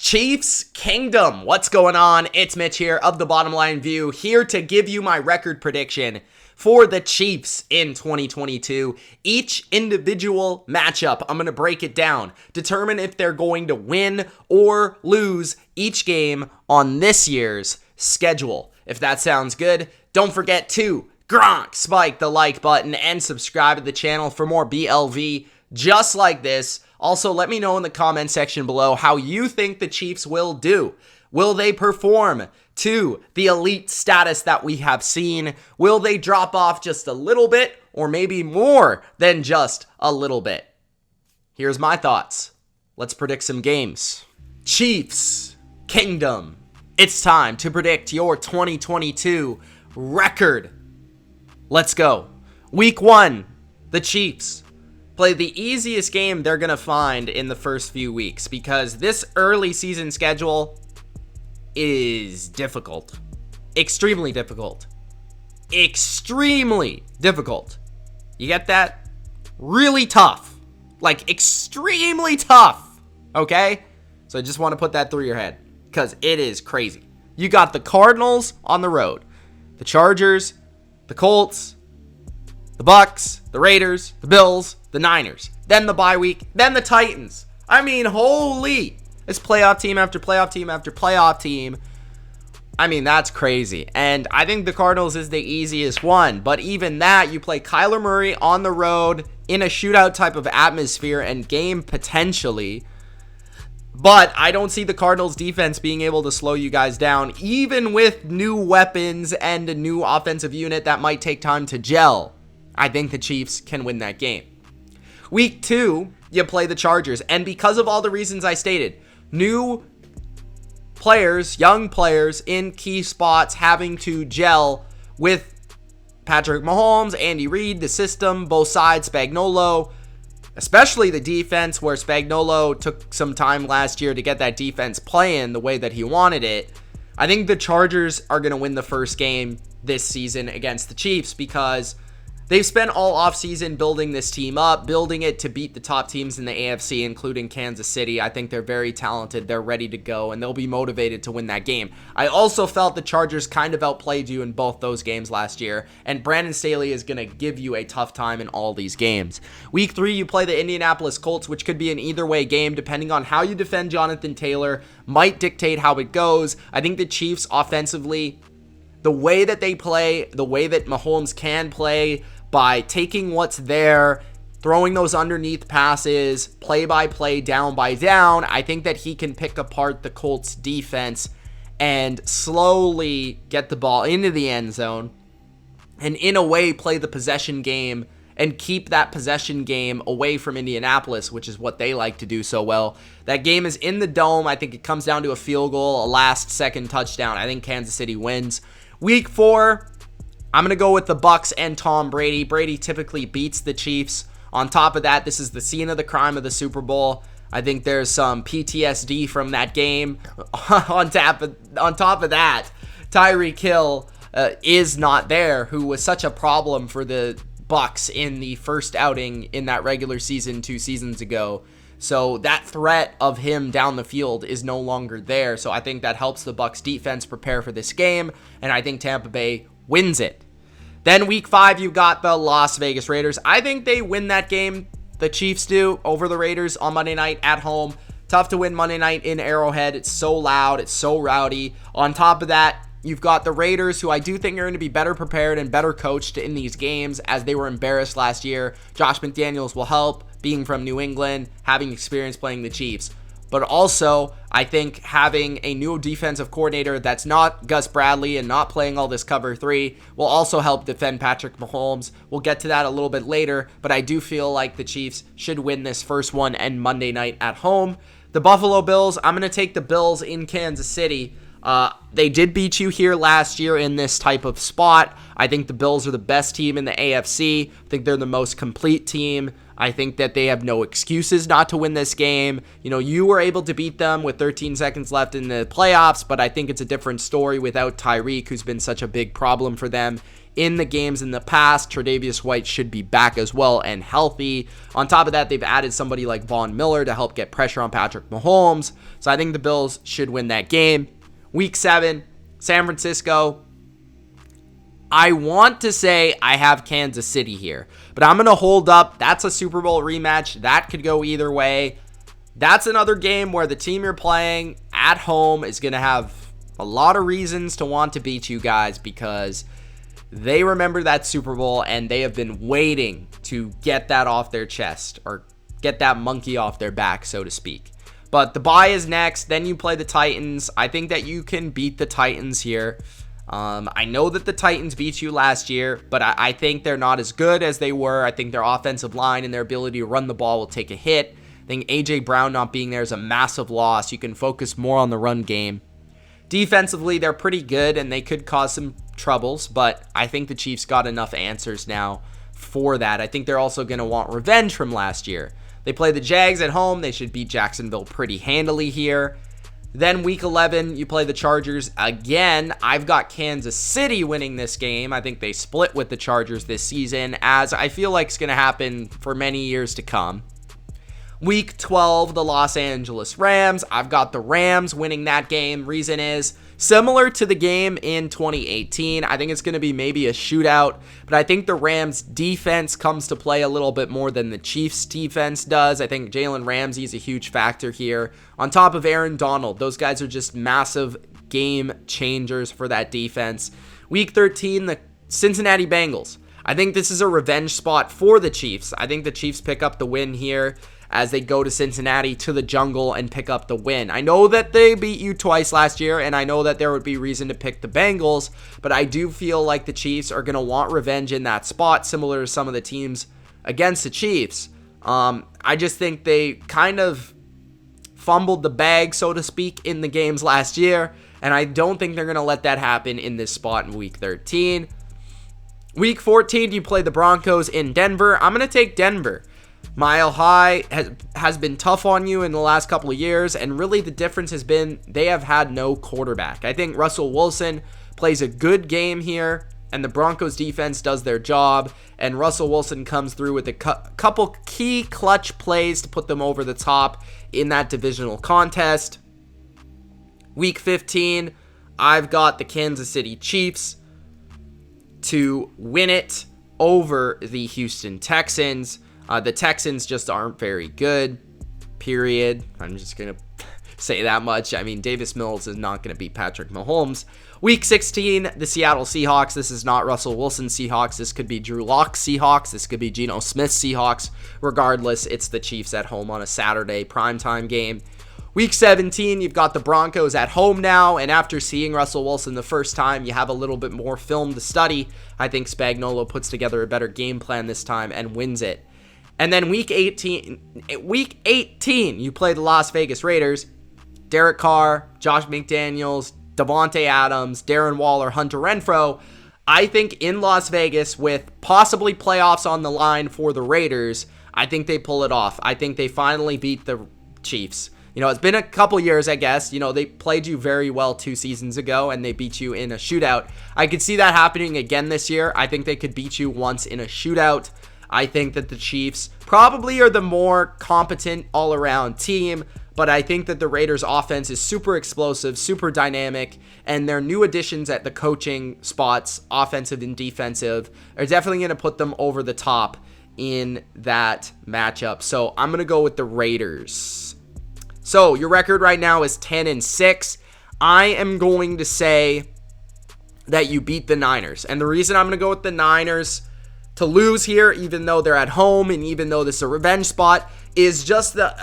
Chiefs Kingdom, what's going on? It's Mitch here of The Bottom Line View, here to give you my record prediction for the Chiefs in 2022. Each individual matchup, I'm going to break it down, determine if they're going to win or lose each game on this year's schedule. If that sounds good, don't forget to spike the like button and subscribe to the channel for more BLV just like this. Also, let me know in the comment section below how you think the Chiefs will do. Will they perform to the elite status that we have seen? Will they drop off just a little bit or maybe more than just a little bit? Here's my thoughts. Let's predict some games. Chiefs Kingdom. It's time to predict your 2022 record. Let's go. Week 1, the Chiefs play the easiest game they're going to find in the first few weeks because this early season schedule is difficult. Extremely difficult. Extremely difficult. You get that? Really tough. Like, extremely tough. Okay? So I just want to put that through your head because it is crazy. You got the Cardinals on the road, the Chargers, the Colts, the Bucks, the Raiders, the Bills, the Niners, then the bye week, then the Titans. I mean, holy, it's playoff team after playoff team after playoff team. I mean, that's crazy. And I think the Cardinals is the easiest one. But even that, you play Kyler Murray on the road in a shootout type of atmosphere and game potentially. But I don't see the Cardinals defense being able to slow you guys down, even with new weapons and a new offensive unit that might take time to gel. I think the Chiefs can win that game. Week 2, you play the Chargers. And because of all the reasons I stated, new players, young players in key spots having to gel with Patrick Mahomes, Andy Reid, the system, both sides, Spagnuolo, especially the defense, where Spagnuolo took some time last year to get that defense playing the way that he wanted it. I think the Chargers are going to win the first game this season against the Chiefs because they've spent all offseason building this team up, building it to beat the top teams in the AFC, including Kansas City. I think they're very talented. They're ready to go, and they'll be motivated to win that game. I also felt the Chargers kind of outplayed you in both those games last year, and Brandon Staley is going to give you a tough time in all these games. Week 3, you play the Indianapolis Colts, which could be an either-way game, depending on how you defend Jonathan Taylor, might dictate how it goes. I think the Chiefs offensively, the way that they play, the way that Mahomes can play, by taking what's there, throwing those underneath passes, play by play, down by down, I think that he can pick apart the Colts defense and slowly get the ball into the end zone and in a way play the possession game and keep that possession game away from Indianapolis, which is what they like to do so well. That game is in the Dome. I think it comes down to a field goal, a last second touchdown. I think Kansas City wins. Week 4, I'm going to go with the Bucks and Tom Brady. Brady typically beats the Chiefs. On top of that, this is the scene of the crime of the Super Bowl. I think there's some PTSD from that game. on top of that, Tyreek Hill is not there, who was such a problem for the Bucks in the first outing in that regular season 2 seasons ago. So that threat of him down the field is no longer there. So I think that helps the Bucks defense prepare for this game, and I think Tampa Bay wins it. Then week 5, you got the Las Vegas Raiders. I think they win that game. The Chiefs do over the Raiders on Monday night at home. Tough to win Monday night in Arrowhead. It's so loud. It's so rowdy. On top of that, you've got the Raiders, who I do think are going to be better prepared and better coached in these games, as they were embarrassed last year. Josh McDaniels will help, being from New England, having experience playing the Chiefs. But also, I think having a new defensive coordinator that's not Gus Bradley and not playing all this cover 3 will also help defend Patrick Mahomes. We'll get to that a little bit later, but I do feel like the Chiefs should win this first one and Monday night at home. The Buffalo Bills, I'm going to take the Bills in Kansas City. They did beat you here last year in this type of spot. I think the Bills are the best team in the AFC. I think they're the most complete team. I think that they have no excuses not to win this game. You know, you were able to beat them with 13 seconds left in the playoffs, but I think it's a different story without Tyreek, who's been such a big problem for them in the games in the past. Tre'Davious White should be back as well and healthy. On top of that, they've added somebody like Von Miller to help get pressure on Patrick Mahomes. So I think the Bills should win that game. Week 7, San Francisco. I want to say I have Kansas City here, but I'm going to hold up. That's a Super Bowl rematch. That could go either way. That's another game where the team you're playing at home is going to have a lot of reasons to want to beat you guys because they remember that Super Bowl and they have been waiting to get that off their chest or get that monkey off their back, so to speak. But the bye is next. Then you play the Titans. I think that you can beat the Titans here. I know that the Titans beat you last year, but I think they're not as good as they were. I think their offensive line and their ability to run the ball will take a hit. I think A.J. Brown not being there is a massive loss. You can focus more on the run game. Defensively, they're pretty good, and they could cause some troubles, but I think the Chiefs got enough answers now for that. I think they're also going to want revenge from last year. They play the Jags at home. They should beat Jacksonville pretty handily here. Then week 11, you play the Chargers again. I've got Kansas City winning this game. I think they split with the Chargers this season, as I feel like it's going to happen for many years to come. Week 12, the Los Angeles Rams. I've got the Rams winning that game. Reason is, similar to the game in 2018, I think it's going to be maybe a shootout, but I think the Rams defense comes to play a little bit more than the Chiefs defense does. I think Jalen Ramsey is a huge factor here. On top of Aaron Donald, those guys are just massive game changers for that defense. Week 13, the Cincinnati Bengals. I think this is a revenge spot for the Chiefs. I think the Chiefs pick up the win here as they go to Cincinnati to the jungle and pick up the win. I know that they beat you twice last year, and I know that there would be reason to pick the Bengals, but I do feel like the Chiefs are going to want revenge in that spot, similar to some of the teams against the Chiefs. I just think they kind of fumbled the bag, so to speak, in the games last year, and I don't think they're going to let that happen in this spot in Week 13. Week 14, you play the Broncos in Denver. I'm going to take Denver. Mile High has been tough on you in the last couple of years, and really the difference has been they have had no quarterback. I think Russell Wilson plays a good game here, and the Broncos defense does their job, and Russell Wilson comes through with a couple key clutch plays to put them over the top in that divisional contest. Week 15, I've got the Kansas City Chiefs to win it over the Houston Texans. The Texans just aren't very good, period. I'm just going to say that much. I mean, Davis Mills is not going to beat Patrick Mahomes. Week 16, the Seattle Seahawks. This is not Russell Wilson Seahawks. This could be Drew Lock Seahawks. This could be Geno Smith Seahawks. Regardless, it's the Chiefs at home on a Saturday primetime game. Week 17, you've got the Broncos at home now, and after seeing Russell Wilson the first time, you have a little bit more film to study. I think Spagnuolo puts together a better game plan this time and wins it. And then week 18, you play the Las Vegas Raiders. Derek Carr, Josh McDaniels, Devontae Adams, Darren Waller, Hunter Renfrow. I think in Las Vegas, with possibly playoffs on the line for the Raiders, I think they pull it off. I think they finally beat the Chiefs. You know, it's been a couple years, I guess. You know, they played you very well 2 seasons ago, and they beat you in a shootout. I could see that happening again this year. I think they could beat you once in a shootout. I think that the Chiefs probably are the more competent all-around team, but I think that the Raiders' offense is super explosive, super dynamic, and their new additions at the coaching spots, offensive and defensive, are definitely going to put them over the top in that matchup. So I'm going to go with the Raiders. So your record right now is 10-6. I am going to say that you beat the Niners, and the reason I'm going to go with the Niners to lose here, even though they're at home and even though this is a revenge spot, is just the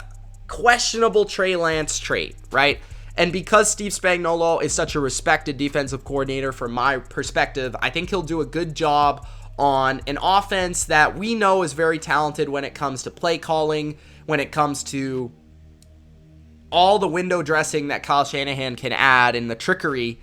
questionable Trey Lance trade, right? And because Steve Spagnuolo is such a respected defensive coordinator from my perspective, I think he'll do a good job on an offense that we know is very talented when it comes to play calling, when it comes to all the window dressing that Kyle Shanahan can add and the trickery.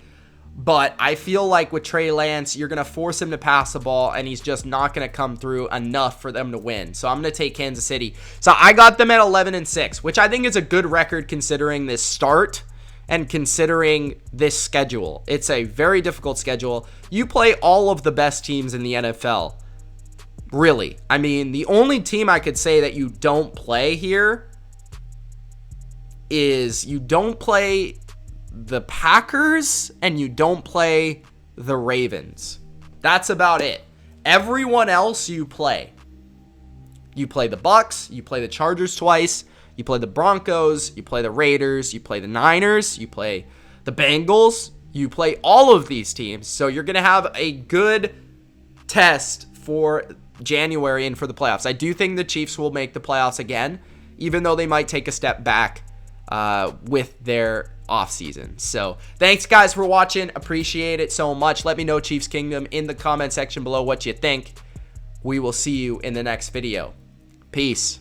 But I feel like with Trey Lance, you're going to force him to pass the ball, and he's just not going to come through enough for them to win. So I'm going to take Kansas City. So I got them at 11-6, which I think is a good record considering this start. And considering this schedule, it's a very difficult schedule. You play all of the best teams in the NFL. Really. I mean, the only team I could say that you don't play here is you don't play the Packers and you don't play the Ravens. That's about it. Everyone else you play. You play the Bucks, you play the Chargers twice, you play the Broncos, you play the Raiders, you play the Niners, you play the Bengals, you play all of these teams. So you're going to have a good test for January and for the playoffs. I do think the Chiefs will make the playoffs again, even though they might take a step back with their offseason. So thanks guys for watching. Appreciate it so much. Let me know, Chiefs Kingdom, in the comment section below what you think. We will see you in the next video. Peace.